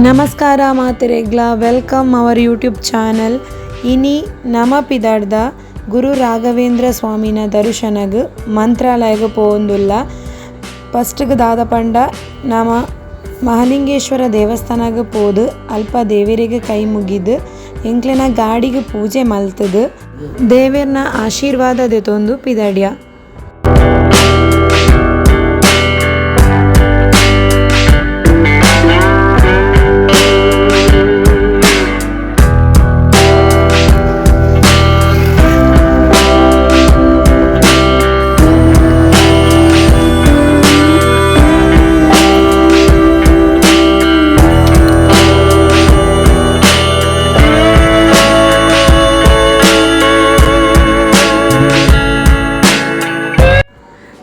ನಮಸ್ಕಾರ ಮಾತೆರೆಗ್ಲ welcome our YouTube channel. ಇನಿ ನಮ ಪಿದಾಡ್ದ ಗುರು ರಾಘವೇಂದ್ರ ಸ್ವಾಮಿನ ದರ್ಶನಗ್ ಮಂತ್ರಾಲಯಗ್ ಪೋವೊಂದುಲ್ಲ. ಫಸ್ಟ್ಗ್ ದಾದ ಪಂಡ ನಮ ಮಹಾಲಿಂಗೇಶ್ವರ ದೇವಸ್ಥಾನಗ್ ಪೋದು ಅಲ್ಪ ದೇವೆರೆಗ್ ಕೈ ಮುಗಿದು ಎಂಕ್ಲೆನ ಗಾಡಿಗ್ ಪೂಜೆ ಮಲ್ತದು ದೇವೆರ್ನ ಆಶೀರ್ವಾದ ದೆತೊಂದು ಪಿದಡ್ಯ.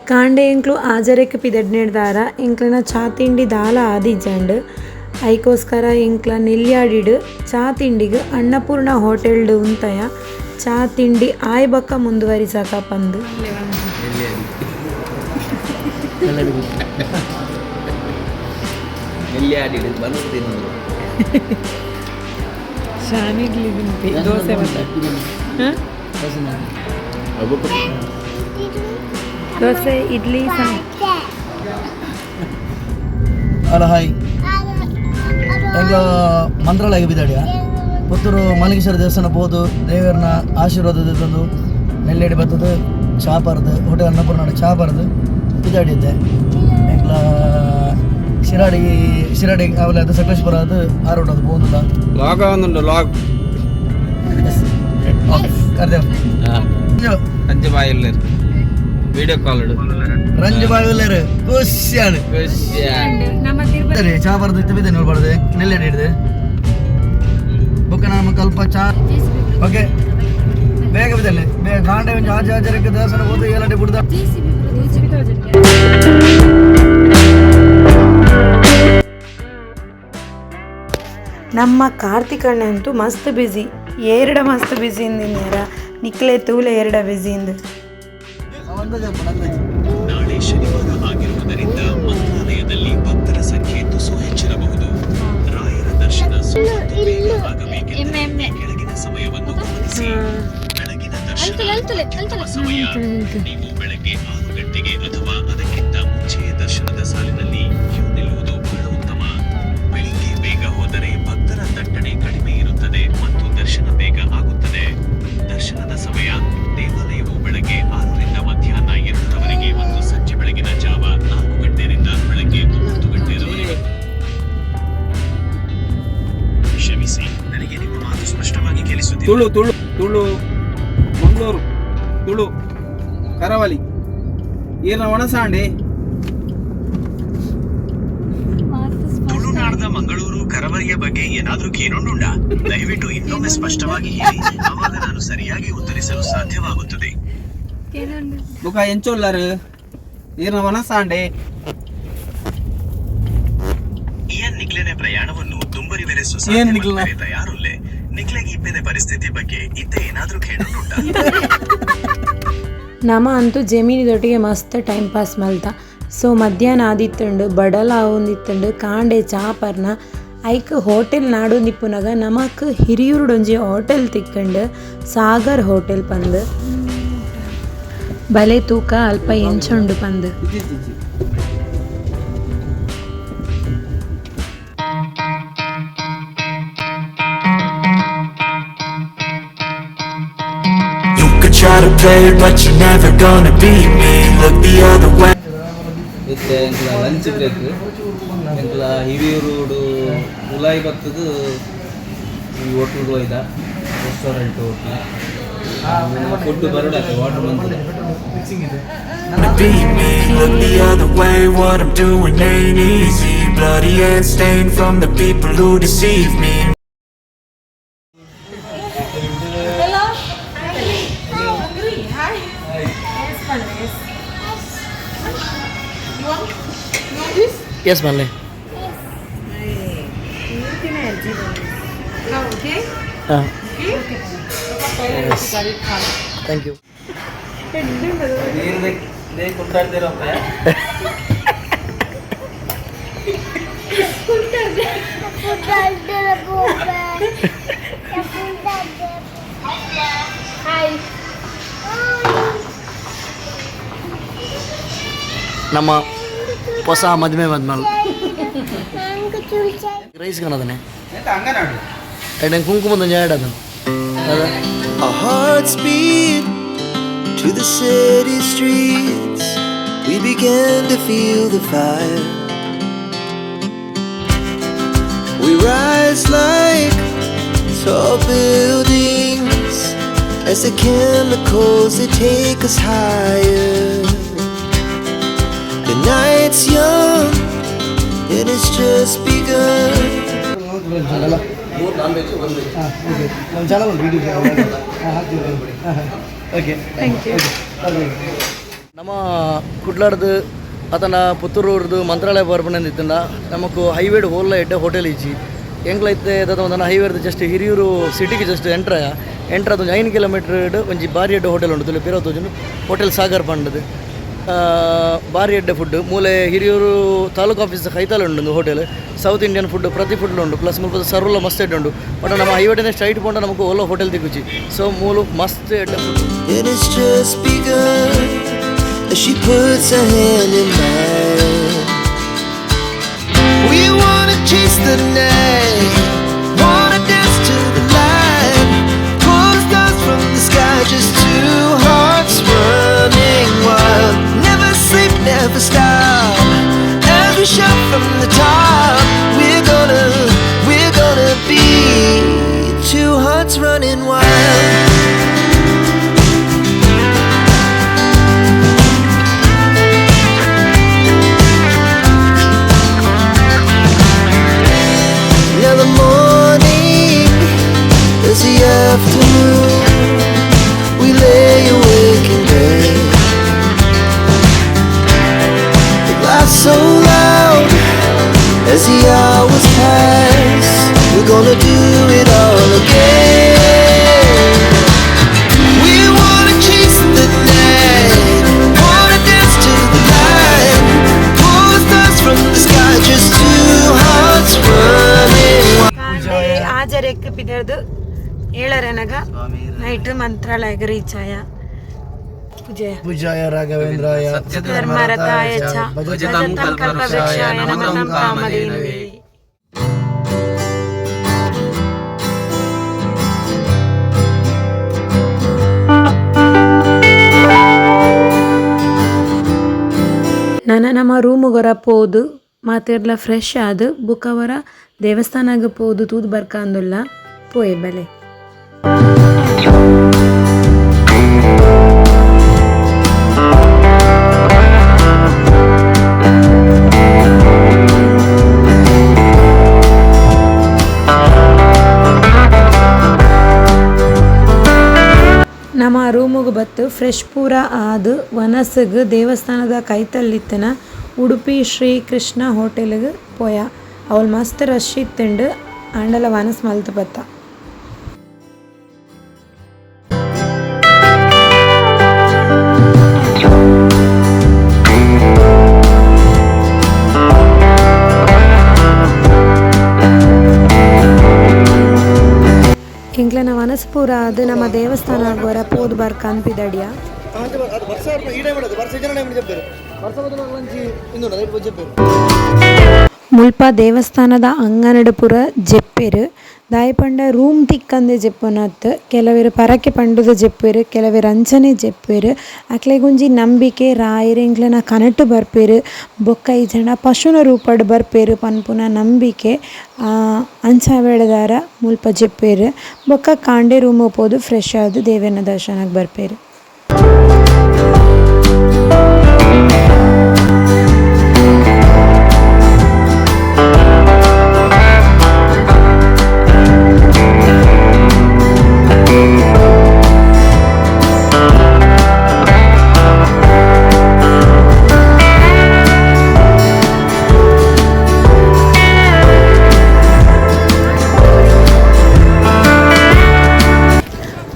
ಕಾಂಡೆ ಎಂಕ್ಲು ಆಜರೆಕ್ ಪಿದಡ್ನೆಡ್ದಾರ ಎಂಕ್ಲನ ಚಾ ತಿಂಡಿ ದಾಲ ಆದಿಜಂಡ್ ಐಕೋಸ್ಕರ ಎಂಕ್ಲ ನೆಲ್ಯಾಡಿಡ್ ಚಾ ತಿಂಡಿಗ್ ಅನ್ನಪೂರ್ಣ ಹೋಟೆಲ್ಡ್ ಉಂತಯ ಚಾ ತಿಂಡಿ ಆಯ್ ಬಕ್ಕ ಮುಂದುವರಿಸಕ ಪಂದ್. ದೋಸೆ ದೋಸೆ ಇಡ್ಲಿ ಅಲ್ಲ ಹಾಯ್ ಈಗ ಮಂತ್ರಾಲಯ ಬಿದ್ದಾಡ್ಯ ಪುತ್ತೂರು ಮಲ್ಲಿಗೇಶ್ವರ ದೇವಸ್ಥಾನ ಹೋದು ದೇವರನ್ನ ಆಶೀರ್ವಾದ ತಂದು ನೆಲ್ಲೆಡಿ ಬರ್ತದೆ ಚಾ ಬರದು ಹೋಟೆಲ್ ಅನ್ನಪೂರ್ಣ ಚಾ ಬರದು ಬಿದ್ದಾಡಿದ್ದೆ ಈಗ ಶಿರಾಡಿ ಅವಲ ಅದು ಸಕಲೇಶ್ಪುರ ಅದು ಆರೋಡ್ ಅದು പോകുന്നില്ല ಲಾಗ್ ಆಗುന്നുണ്ട് ಲಾಗ್ അഞ്ച് ബായുള്ളവർ വീഡിയോ കോൾ ഇടും ರಂಜು ಬಾಯುಳ್ಳರು ಖುಷಿയാണ് ಚಾ ಬರ್ದಿತ್ತು ಬಿದ್ದೆ ನೋಡ್ಬಾರ್ದು ನೆಲ್ಲೆಡಿ ಹಿಡಿದು ಬುಕ್ಕ ನಮ್ಮ ಕಲ್ಪ ಚಾ ಓಕೆ ಬೇಗ ಬಿದ್ದಲ್ಲ ಬೇಗ ಗಾಂಡೆ ಒಂದು ಆಚಾರಕ್ಕೆ ದೇವಸ್ಥಾನ ಹೋದು ಏಲಂಡೆ ಬಿಡ್ದ. ನಮ್ಮ ಕಾರ್ತಿಕಣ್ಣ ಅಂತೂ ಮಸ್ತ್ ಬ್ಯುಸಿ ಮಸ್ತ್ ಬ್ಯುಸಿ ಇಂದಿನ ನಿಕ್ಲೆ ತೂಲೆ ಬ್ಯುಸಿ ಇಂದು. ನಾಳೆ ಶನಿವಾರ ಆಗಿರುವುದರಿಂದ ಮಂತ್ರಾಲಯದಲ್ಲಿ ಭಕ್ತರ ಸಂಖ್ಯೆ ತುಸು ಹೆಚ್ಚಿರಬಹುದು. ರಾಯರ ದರ್ಶನ ಆಗಬೇಕೆಂದರೆ ಕೆಳಗಿನ ಸಮಯವನ್ನು ಗಮನಿಸಿ. ಬೆಳಗಿನ ದರ್ಶನ ಸಮಯ ನೀವು ಬೆಳಗ್ಗೆ 6 ಗಂಟೆಗೆ ಅಥವಾ ಅದಕ್ಕಿಂತ ಮುಂಚೆಯೇ ದರ್ಶನದ ಸಾಲಿನಲ್ಲಿ ಕ್ಯೂ ನಿಲ್ಲುವುದು ಬಹಳ ಉತ್ತಮ. ಬೆಳಿಗ್ಗೆ ಬೇಗ ಹೋದರೆ ಭಕ್ತರ ದಟ್ಟಣೆ ಕಡಿಮೆ ಇರುತ್ತದೆ ಮತ್ತು ದರ್ಶನ ಬೇಗ ಆಗುತ್ತದೆ. ದರ್ಶನದ ಸಮಯ ದೇವಾಲಯವು ಬೆಳಗ್ಗೆ 6ರಿಂದ ಮಧ್ಯಾಹ್ನ 2ರವರೆಗೆ ಮತ್ತು ಸಂಜೆ ಬೆಳಗಿನ ಜಾವ 4 ಗಂಟೆಯಿಂದ ಬೆಳಗ್ಗೆ 9 ಗಂಟೆಯವರೆಗೆ. ಕ್ಷಮಿಸಿ, ನನಗೆ ನಿಮ್ಮ ಮಾತು ಸ್ಪಷ್ಟವಾಗಿ ಕೇಳಿಸುತ್ತಿಲ್ಲ. ತುಳು ತುಳು ತುಳು ಮಂಗಳೂರು ತುಳು ಕರಾವಳಿ ಏನ ಒಣಸಾಂಡೆ ತುಳುನಾಡಿನ ಮಂಗಳೂರು ಕರಾವಳಿಯ ಬಗ್ಗೆ ಏನಾದ್ರೂ ಕೇಳೋಣುಂಡ? ದಯವಿಟ್ಟು ಇನ್ನೊಮ್ಮೆ ಸ್ಪಷ್ಟವಾಗಿ ಹೇಳಿ, ಆವಾಗ ನಾನು ಸರಿಯಾಗಿ ಉತ್ತರಿಸಲು ಸಾಧ್ಯವಾಗುತ್ತದೆ. ಬುಕ ಎಂಚೊಲ್ಲರು ಏನ ಒಣಸಾಂಡೆ ಇಯನ್ ನಿಕ್ಲೆನೆ ಪ್ರಯಾಣವನ್ನು ದುಂಬರಿವೆರೆಸು ತಯಾರುಲ್ಲೆ. ನಿಕ್ಲೆಗೆ ಇಪ್ಪೆನೆ ಪರಿಸ್ಥಿತಿ ಬಗ್ಗೆ ಇತ್ತೆ ಏನಾದ್ರೂ ಕೇಳೋಣುಂಡ? ನಮ ಅಂತೂ ಜಮೀನಿದೊಟ್ಟಿಗೆ ಮಸ್ತ್ ಟೈಮ್ ಪಾಸ್ ಮಲ್ತ. ಸೊ ಮಧ್ಯಾಹ್ನ ಆದಿತ್ತಂಡು ಬಡಲ ಆವೊಂದಿತ್ತಂಡು ಕಾಂಡೆ ಚಾಪರ್ನ ಐಕ್ ಹೋಟೆಲ್ ನಾಡೊಂದಿಪ್ಪುನಗ ನಮಕ್ ಹಿರಿಯೂರುಡೊಂಜಿ ಹೋಟೆಲ್ ತಿಕ್ಕಂಡು ಸಾಗರ್ ಹೋಟೆಲ್ ಪಂದ್ ಬಲೆ ತೂಕ ಅಲ್ಪ ಎಂಚುಂಡು ಪಂದ್. Try to play it, but you're never gonna beat me. Look the other way. ಇತ್ತೆ ಎಂಕ್ಲ ಲಂಚ್ ಬ್ರೇಕ್ ಎಂಕ್ಲ ಹಿರಿಯೂರು ಉಲಾಯಿ ಬತ್ತದು ಈ ಹೋಟ್ಲ್ಗೆ ಹೋಯ್ದ ರೆಸ್ಟೋರೆಂಟ್ ಹೋಟ್ಲ್ ಫುಡ್ ಬರೋಡಾಕೆ ವಾಟರ್ ಬಂದಿದೆ. Beat me, look the other way. What I'm doing ain't easy. Bloody and stained from the people who deceive me. Yes, Manle. Yes. Thank you. ನೀರು ಕುಂಟಾಡ್ತಿರೋ ನಮ್ಮ ಹೊಸ ಮದುವೆ ಮದ್ಮೇಲೆ rice ಕನ್ನದನೆ ಎರಡು ಕುಂಕುಮದ ಎರಡು ಅದನ್ನು Our hearts beat to the city streets. We began to feel the fire. We rise like tall buildings as the chemicals they take us higher. The night's young and it's just begun. ನಮ್ಮ channel ಒಂದು video okay thank you. ನಮ್ಮ ಕುಡ್ಲಾಡ್ದು ಅತನ ಪುತ್ತೂರೂರ್ದು ಮಂತ್ರಾಲಯ ಬರ್ಬಂದಿತ್ತಂಡ ನಮಕು ಹೈವೇಡ್ ಹೋಲ್ಲ ಎಡ್ಡೆ hotel ಇಜ್ಜಿ ಎಂಗ್ಲೈತೆ ಒಂದು ಹೈವೇರ್ದು just Hiriyur ಸಿಟಿಗೆ just ಎಂಟ್ರ ಅದೊಂದು 9 kilometre ಒಂಜಿ ಬಾರಿ ಎಡ್ಡೆ ಹೋಟೆಲ್ ಉಂಟು ತುಲೆ ಪಿರೋತೋಜುಂಡು ಹೋಟೆಲ್ ಸಾಗರ್ ಪಂಡದು ಬಾರಿ ಎಡ್ಡೆ ಫುಡ್ ಮೂಲೆ ಹಿರಿಯೂರು ತಾಲೂಕು ಆಫೀಸ್ ಕೈತಾಲ ಉಂಡು ಹೋಟೆಲ್ ಸೌತ್ ಇಂಡಿಯನ್ ಫುಡ್ ಪ್ರತಿ ಫುಡ್ ಉಂಡು ಪ್ಲಸ್ ಮುಲ್ಪ ಸರ್ವಲ್ಲ ಮಸ್ತ್ ಎಡ್ಡೆ ಉಂಡು ಬಟ್ ನಮ್ಮ ಹೈವೇಟೇ ಸ್ಟ್ರೈಟ್ ಪೋಂಡ ನಮಕು ಒಳ್ಳೆ ಹೋಟೆಲ್ ದಿಕ್ಕುಚಿ ಸೊ ಮೂಲು ಮಸ್ತ್ ಎಡ್ಡೆ food. And it's just begun as she puts her hand in mine. We wanna chase the night, wanna dance to the light, pull the stars from the sky, just two hearts running wild. Never sleep, never stop, as we shout from the top. We're gonna be two hearts running wild. Now the morning is the afternoon. We lay awake in bed. The laughs so loud as the hours pass. We're gonna do it all again. We wanna chase the night, wanna dance to the light, pull the stars from the sky, just two hearts running wild. ಕಾಂಡೆ ಆಜರೆಕ್ ಪಿದರ್ದು 7 night ಮಂತ್ರಾಲಯಗೆ reach ಆಯ ಪೂಜಾಯ ರಾಘವೇಂದ್ರಾಯ ಧರ್ಮರತಾಯ ಚ ಭಜತಂ ಕಲ್ಪವೃಕ್ಷಾಯ ನಮಃ ಕಾಮಧೇನವೇ. ನಮ್ಮ ರೂಮುಗೊರ ಪೋದು ಮಾತೆರ್ಲ ಫ್ರೆಶ್ ಆದು ಬುಕ್ಕವರ ದೇವಸ್ಥಾನಗ ಪೋದು ತೂದು ಬರ್ಕಂದುಲ್ಲ ಪೋಯೆ ಬಲೆ. ನಮ್ಮ ರೂಮಿಗೆ ಬತ್ತು ಫ್ರೆಶ್ ಪೂರ ಆದು ವನಸ್ಗೆ ದೇವಸ್ಥಾನದ ಕೈತಲ್ಲಿತ್ತನ ಉಡುಪಿ ಶ್ರೀ ಕೃಷ್ಣ ಹೋಟೆಲ್ಗೆ ಪೋಯ ಅವಳು ಮಸ್ತ್ ರಶ್ ಇತ್ತಂಡು ಅಂಡಲ ವನಸ್ ಮಲ್ತು ಬತ್ತ. ಇಂಕ್ಲನ ವನಸ್ಪೂರ ಅದು ನಮ್ಮ ದೇವಸ್ಥಾನ ಗೊರ ಪೋದು ಬರ್ಕ ಅನ್ಪಿದಡಿಯ ಮುಲ್ಪ ದೇವಸ್ಥಾನದ ಅಂಗನಡು ಪುರ ಜೆಪ್ಪೆರು ದಾಯಪಂಡ ರೂಮ್ ತಿಕ್ಕಂದೆ ಜೆಪ್ಪುನತ್ತು ಕೆಲವರು ಪರಕೆ ಪಂಡುದ ಜೆಪ್ಪೆರು ಕೆಲವರು ಅಂಚನೆ ಜೆಪ್ಪೆರು ಅಕ್ಲೆಗುಂಜಿ ನಂಬಿಕೆ ರಾಯರು ಇಂಕ್ಲನ ಕನಟು ಬರ್ಪೇರು ಬೊಕ್ಕ ಈ ಜನ ಪಶುನ ರೂಪಡ್ ಬರ್ಪೇರು ಪನ್ಪುನ ನಂಬಿಕೆ ಅಂಚ ಬೆಳೆದಾರ ಮುಲ್ಪ ಜೆಪ್ಪೇರು ಬೊಕ್ಕ ಕಾಂಡೆ ರೂಮ್ ಹೋಗೋದು ಫ್ರೆಶ್ ಆದು ದೇವನ ದರ್ಶನಕ್ಕೆ ಬರ್ಪೇರು.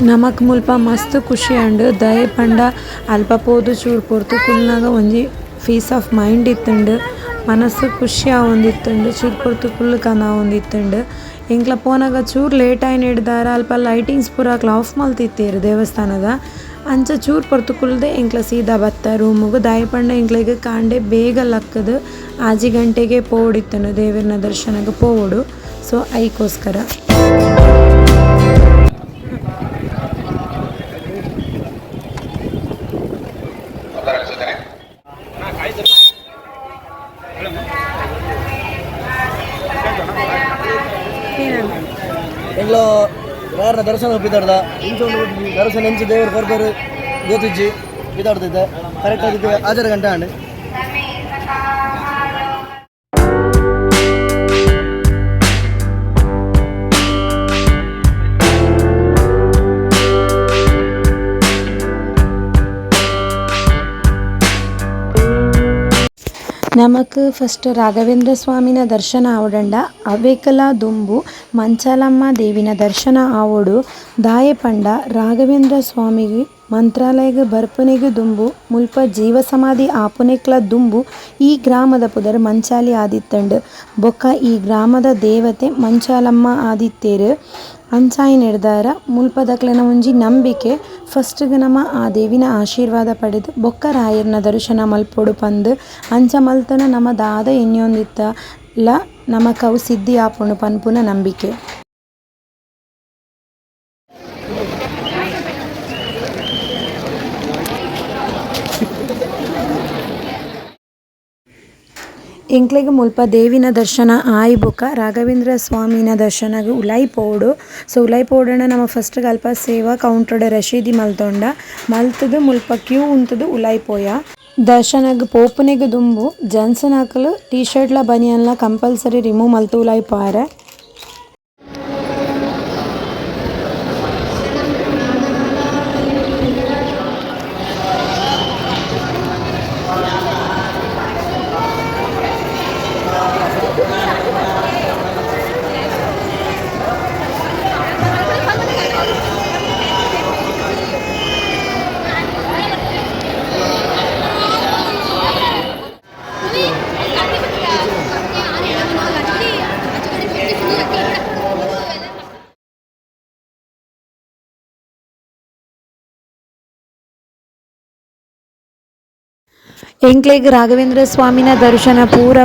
ನಮಕ್ ಮುಲ್ಪ ಮಸ್ತ್ ಖುಷಿ ಅಂಡು ದಯ ಪಂಡ ಅಲ್ಪ ಪೋದು ಚೂರು ಪೊರ್ತು ಕುಲ್ನಾಗ ಒಂಜಿ ಪೀಸ್ ಆಫ್ ಮೈಂಡ್ ಇತ್ತುಂಡು ಮನಸ್ಸು ಖುಷಿ ಆವೊಂದಿತ್ತುಂಡು ಚೂರು ಪೊರ್ತು ಫುಲ್ ಕನ ಆವೊಂದಿತ್ತುಂಡು ಎಂಕ್ಲ ಪೋನಾಗ ಚೂರು ಲೇಟ್ ಆಯ್ನ ಹಿಡ್ದಾರ ಅಲ್ಪ ಲೈಟಿಂಗ್ಸ್ ಪೂರಾಕ್ಲ ಆಫ್ ಮಲ್ತಿತ್ತೇರು ದೇವಸ್ಥಾನದ ಅಂಚ ಚೂರು ಪೊರ್ತು ಕುಲ್ದೆ ಎಂಕ್ಲ ಸೀದಾ ಬತ್ತ ರೂಮುಗು ದಾಯಪಂಡ ಎಂಕ್ಲೆಗ್ ಕಾಂಡೆ ಬೇಗ ಲಕ್ಕದು 6 ಗಂಟೆಗೆ ಪೋಡಿತ್ತನು ದೇವರನ ದರ್ಶನಕ್ಕೆ ಪೋವಡು ಸೊ ಐಕೋಸ್ಕರ ಎಂಗ್ಲ ಯಾರನ್ನ ದರ್ಶನ ಬಿದ್ದಾಡ್ದ ಇಂಚೊಂದು ದರ್ಶನ ಎಂಚು ದೇವರು ಬರ್ಬರು ಗೋತಿಜ್ಜಿ ಬಿದ್ದಾಡ್ತಿದ್ದೆ ಕರೆಕ್ಟ್ ಅದಕ್ಕೆ 6 ಗಂಟೆ ಅಂಡ್ ನಮಕ್ ಫಸ್ಟ್ ರಾಘವೇಂದ್ರ ಸ್ವಾಮಿನ ದರ್ಶನ ಆವಡಂಡ ಅವೇಕಲ ದುಂಬು ಮಂಚಾಲಮ್ಮ ದೇವಿನ ದರ್ಶನ ಆವೋಡು ದಾಯಪಂಡ ರಾಘವೇಂದ್ರ ಸ್ವಾಮಿಗೆ ಮಂತ್ರಾಲಯಗೆ ಬರ್ಪನೆಗೆ ದುಂಬು ಮುಲ್ಪ ಜೀವ ಸಮಾಧಿ ಆಪುನೆಕ್ಲ ದುಂಬು ಈ ಗ್ರಾಮದ ಪುದರ್ ಮಂಚಾಲಿ ಆದಿತ್ತಂಡು ಬೊಕ್ಕ ಈ ಗ್ರಾಮದ ದೇವತೆ ಮಂಚಾಲಮ್ಮ ಆದಿತ್ತೇರು ಅಂಚಾಯಿ ನಿರ್ಧಾರ ಮುಲ್ಪದಕ್ಲೆನ ಒಂಜಿ ನಂಬಿಕೆ ಫಸ್ಟ್ಗೆ ನಮ್ಮ ಆ ದೇವಿನ ಆಶೀರ್ವಾದ ಪಡೆದು ಬೊಕ್ಕ ರಾಯರ್ನ ದರ್ಶನ ಮಲ್ಪೊಡು ಪಂದು ಅಂಚ ಮಲ್ತನ ನಮ್ಮ ದಾದ ಎನ್ಯೊಂದಿತ್ತಲ್ಲ ನಮಕವು ಸಿದ್ಧಿ ಆಪುಂಡು ಪನ್ಪುನ ನಂಬಿಕೆ. ಎಂಕ್ಲೆಗ್ ಮುಲ್ಪ ದೇವಿನ ದರ್ಶನ ಆಯಿ ಬೊಕ ರಾಘವೇಂದ್ರ ಸ್ವಾಮಿನ ದರ್ಶನಗ್ ಉಲೈ ಪೋಡು ಸೊ ಉಲೈ ಪೋಡಣ ನಮ್ಮ ಫಸ್ಟ್ಗೆ ಅಲ್ಪ ಸೇವಾ ಕೌಂಟರ್ಡ್ ರಶೀದಿ ಮಲ್ತೊಂಡ ಮಲ್ತದು ಮುಲ್ಪ ಕ್ಯೂ ಉಂತದು ಉಲೈ ಪೋಯ ದರ್ಶನಗ್ ಪೋಪುನೆಗ್ ದುಂಬು ಜನ್ಸನಾಕಲು ಟೀ ಶರ್ಟ್ಲ ಬನಿಯನ್ಲ ಕಂಪಲ್ಸರಿ ರಿಮೂವ್ ಮಲ್ತು ಉಲೈ ಪಾರೆ. ಎಂಕ್ಲೆಗ್ ರಾಘವೇಂದ್ರ ಸ್ವಾಮಿನ ದರ್ಶನ ಪೂರ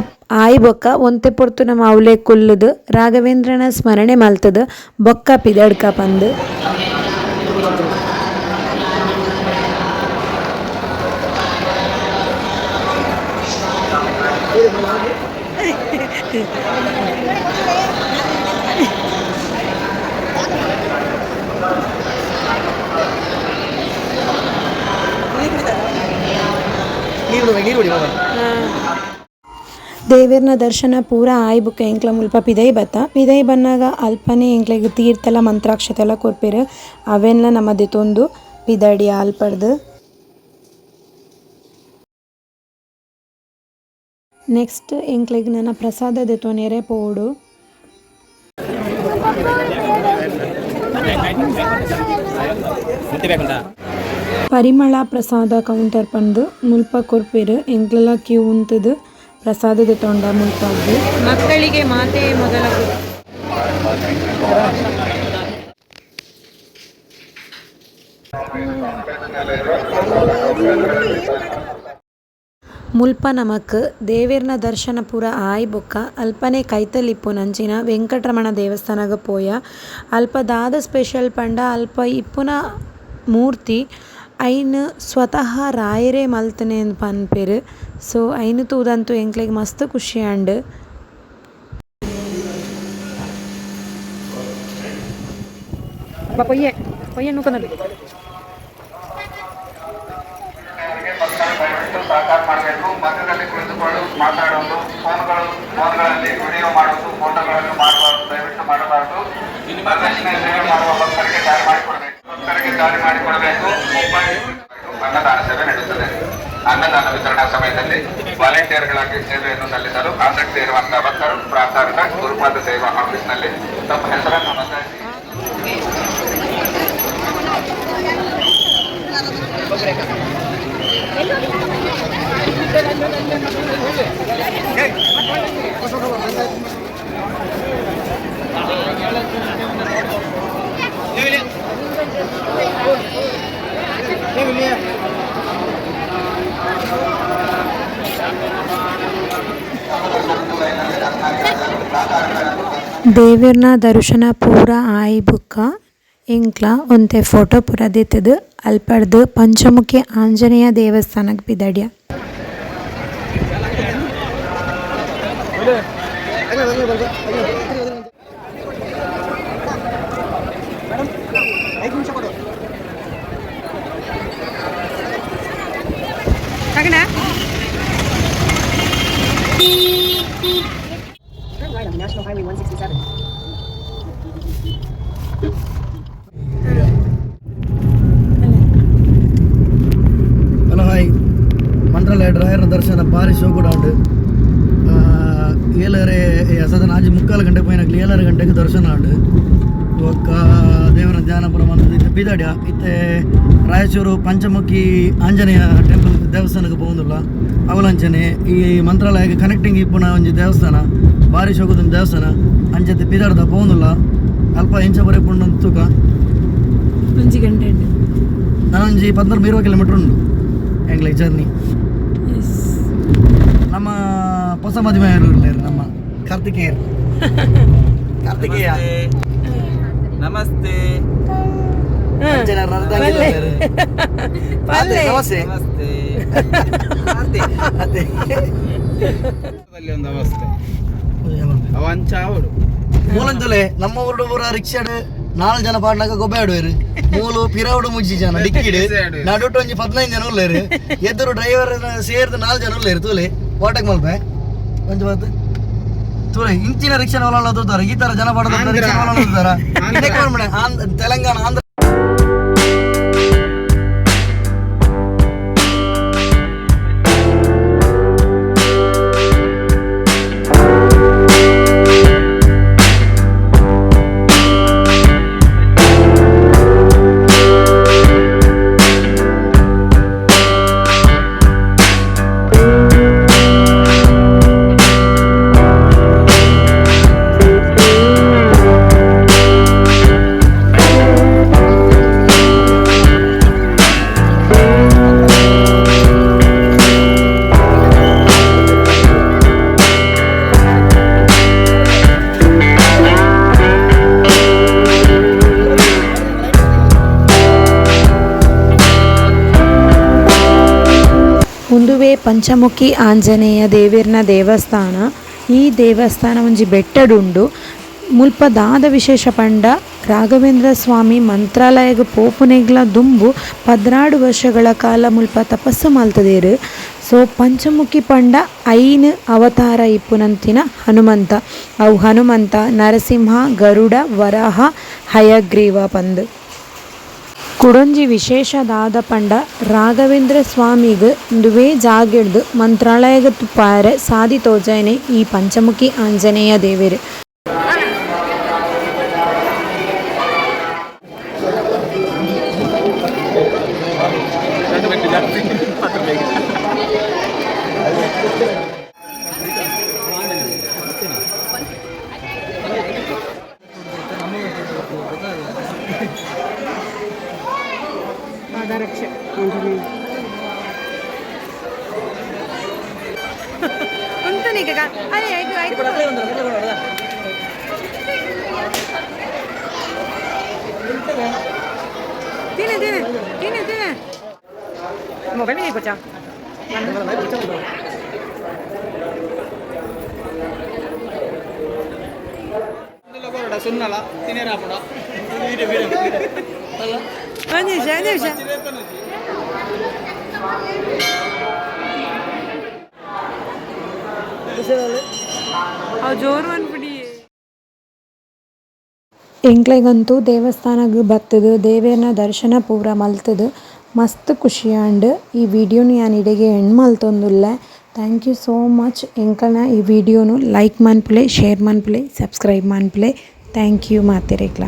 ಆಯಿ ಬೊಕ್ಕ ಒಂತೆ ಪೊರ್ತು ನಮ್ಮ ಅವಲೆ ಕುಲ್ಲುದು ರಾಘವೇಂದ್ರನ ಸ್ಮರಣೆ ಮಲ್ತದು ಬೊಕ್ಕ ಪಿದಡ್ಕ ಪಂದು ದೇವರನ ದರ್ಶನ ಪೂರ ಆಯ್ ಬುಕ್ಕ ಎಂಕ್ಲ ಮುಲ್ಪ ಪಿದೈ ಬತ್ತ ಪಿದೈ ಬನ್ನಾಗ ಅಲ್ಪನೆ ಎಂಕ್ಲೆಗ್ ತೀರ್ಥಲ ಮಂತ್ರಾಕ್ಷತೆಲ್ಲ ಕೊರ್ಪೆರು ಅವೆಲ್ಲ ನಮ್ಮದೆ ತೊಂದು ಪಿದಡಿ ಆಲ್ಪಡ್ದು ನೆಕ್ಸ್ಟ್ ಎಂಕ್ಲೆಗ್ ನನ್ನ ಪ್ರಸಾದದ ತೊನೆರೆ ಪೋಡು ಪರಿಮಳ ಪ್ರಸಾದ ಕೌಂಟರ್ ಪಂದು ಮುಲ್ಪ ಕೊರ್ಪೆರು ಎಂಕ್ಲೆಲ್ಲ ಕ್ಯೂ ಉಂತದು ಪ್ರಸಾದದ ತೊಂಡ ಮುಲ್ಪದ್ದು ಮಕ್ಕಳಿಗೆ ಮಾತೆ ಮೊದಲ ಮುಲ್ಪ ನಮಕ್ ದೇವೇರ್ನ ದರ್ಶನ ಪೂರ ಆಯ್ ಬೊಕ್ಕ ಅಲ್ಪನೆ ಕೈತಲಿಪ್ಪು ನಂಚಿನ ವೆಂಕಟರಮಣ ದೇವಸ್ಥಾನಗ ಪೋಯ ಅಲ್ಪ ದಾದ ಸ್ಪೆಷಲ್ ಪಂಡ ಅಲ್ಪ ಇಪ್ಪುನ ಮೂರ್ತಿ ಐನು ಸ್ವತಃ ರಾಯರೇ ಮಲ್ತನೆ ಅಂತ ಪನ್ಪೆರು ಸೊ ಐನು ತೂದಂತೂ ಎಂಕ್ಲೆಗ್ ಮಸ್ತ್ ಖುಷಿ ಅಂಡ್ ಪೊಯ್ಯೆ ನೂಕನಲ್ಲಿ ಸಹಕಾರ ಮಾಡಬೇಕು. ಮಧ್ಯದಲ್ಲಿ ಕುಳಿತುಕೊಂಡು ಮಾತಾಡೋದು, ಫೋನ್ಗಳಲ್ಲಿ ವಿಡಿಯೋ ಮಾಡೋದು, ಫೋಟೋಗಳನ್ನು ಮಾಡಬಾರ್ದು, ದಯವಿಟ್ಟು ಮಾಡಬಾರ್ದು. ವರದಕ್ಷಿಣೆ ಸೇವೆ ಮಾಡುವ ಭಕ್ತರಿಗೆ ದಾರಿ ಮಾಡಿಕೊಡಬೇಕು. ಅನ್ನದಾನ ಸೇವೆ ನಡೆಯುತ್ತದೆ. ಅನ್ನದಾನ ವಿತರಣಾ ಸಮಯದಲ್ಲಿ ವಾಲಂಟಿಯರ್ಗಳಾಗಿ ಸೇವೆಯನ್ನು ಸಲ್ಲಿಸಲು ಆಸಕ್ತಿ ಇರುವಂತಹ ಭಕ್ತರು ಪ್ರಾಥಮಿಕ ಗುರುಪಾದ ಸೇವಾ ಆಫೀಸ್ನಲ್ಲಿ ತಮ್ಮ ಹೆಸರನ್ನು ನೋಂದಾಯಿಸಿ. ದೇವರನ ದರ್ಶನ ಪೂರ ಆಯಿ ಬುಕ್ಕ ಇಂಕ್ಲ ಒಂತೆ ಫೋಟೋ ಪೂರ ದೆತ್ತದು ಅಲ್ಪಡ್ದು ಪಂಚಮುಖಿ ಆಂಜನೇಯ ದೇವಸ್ಥಾನಕ್ಕೆ ಬಿದಡ್ಯ. National Highway 167. ಹಲೋ ಹಾಯ್, ಮಂತ್ರಾಲಯ ಡ್ರಾಯರ್ ದರ್ಶನ ಭಾರಿ ಶೋ ಕೂಡ ಉಂಟು. 7:30 ಗಂಟೆ ಪೋಯಿನಾಗಲಿ 7 ಗಂಟೆಗೆ ದರ್ಶನ ಉಂಟು. ಒಕ್ಕ ದೇವರ ಧ್ಯಾನಪುರ ಮಂದಿರ ಪಿದಾಡ್ಯ ಇತ್ತೆ ರಾಯಚೂರು ಪಂಚಮುಖಿ ಆಂಜನೇಯ ಟೆಂಪಲ್ ದೇವಸ್ಥಾನಕ್ಕೆ ಹೋಗುದಿಲ್ಲ ಅವಲಂಚನೆ ಈ ಮಂತ್ರಾಲಯಕ್ಕೆ ಕನೆಕ್ಟಿಂಗ್ ಇಪ್ಪುನ ಒಂಜಿ ದೇವಸ್ಥಾನ ಭಾರಿ ಶೋಕದ ದೇವಸ್ಥಾನ ಅಂಚೆ ಪಿದಾಡ್ದ ಹೋಗುದಿಲ್ಲ ಅಲ್ಪ ಇಂಚ ಬರೀ ಪುಂಡು ತೂಕ 1 ಗಂಟೆ ಉಂಟು. ನಾನೊಂಜಿ 14-20 ಕಿಲೋಮೀಟರ್ ಉಂಟು ಹೆಂಗ್ಲೈಕ್ ಜರ್ನಿ. ನಮ್ಮ ಹೊಸ ಮದುವೆಯವರು ಇರ್ಲೇರು ನಮ್ಮ ಕಾರ್ತಿಕೇಯ ನಮಸ್ತೆ. ಮೂಲಂತಲೇ ನಮ್ಮ ಊರು ಪೂರ ರಿಕ್ಷಾಡ್ 4 ಜನ ಪಾಡ್ನಾಗ ಗೊಬ್ಬೆ ಆಡುವರು ಮೂಲು ಪಿರವುಡು ಮುಜ್ಜಿ ಜನ ಡಿಕ್ಕಿಡ್ ನಡುಟ್ಟು ಒಂಜಿ 15 ಜನ ಉಳ್ಳೇರು ಎದುರು ಡ್ರೈವರ್ ಸೇರ್ದು 4 ಜನ ಉಳ್ಳೇರು ತೂಲೆ ಓಟಕ್ ಮಲ್ಪೆ ಒಂಜಿ ಬಾತ್ ತೂಲೆ ಇಂಚಿನ ರಿಕ್ಷಾ ಹೊಲ ತೋತಾರೆ ಈ ತರ ಜನ ಪಾಡೋದು ತೆಲಂಗಾಣ ಆಂಧ್ರ. ಮುಂದುವೆ ಪಂಚಮುಖಿ ಆಂಜನೇಯ ದೇವರನ ದೇವಸ್ಥಾನ. ಈ ದೇವಸ್ಥಾನ ಒಂಜಿ ಬೆಟ್ಟಡುಂಡು. ಮುಲ್ಪ ದಾದ ವಿಶೇಷ ಪಂಡ ರಾಘವೇಂದ್ರ ಸ್ವಾಮಿ ಮಂತ್ರಾಲಯಗ ಪೋಪುನೆಗ್ಲ ದುಂಬು 16 ವರ್ಷಗಳ ಕಾಲ ಮುಲ್ಪ ತಪಸ್ಸು ಮಲ್ತದೇರು. ಸೊ ಪಂಚಮುಖಿ ಪಂಡ 5 ಅವತಾರ ಇಪ್ಪುನಂತಿನ ಹನುಮಂತ. ಅವು ಹನುಮಂತ, ನರಸಿಂಹ, ಗರುಡ, ವರಾಹ, ಹಯಗ್ರೀವ ಪಂದ್. ಕುಡೊಂಜಿ ವಿಶೇಷದಾದ ಪಂಡ ರಾಘವೇಂದ್ರ ಸ್ವಾಮಿಗ್ ದುವೇ ಜಾಗಿಡ್ದು ಮಂತ್ರಾಲಯಗ ತುಪ್ಪಾರೆ ಸಾದಿ ತೋಜಾಯನೆ ಈ Panchamukhi Anjaneya ದೇವೇರು. Mobilnya ikut cak. ಎಂಕ್ಲೆಗಂತೂ ದೇವಸ್ಥಾನಕ್ಕೆ ಬತ್ತದು ದೇವೇರ್ನ ದರ್ಶನ ಪೂರ ಮಲ್ತದು ಮಸ್ತ್ ಖುಷಿಯಾಂಡ್. ಈ ವಿಡಿಯೋನು ನಾನು ಇಡೆಗೆ ಎಂಡ್ ಮಲ್ತೊಂದುಲ್ಲೆ. Thank you so much. ಎಂಕಲ್ನ ಈ ವಿಡಿಯೋನು ಲೈಕ್ ಮನ್ಪುಲೆ, ಶೇರ್ ಮನ್ಪುಲೆ, ಸಬ್ಸ್ಕ್ರೈಬ್ ಮನ್ಪುಲೆ. Thank you ಮಾತೆರೆಗ್ಲ.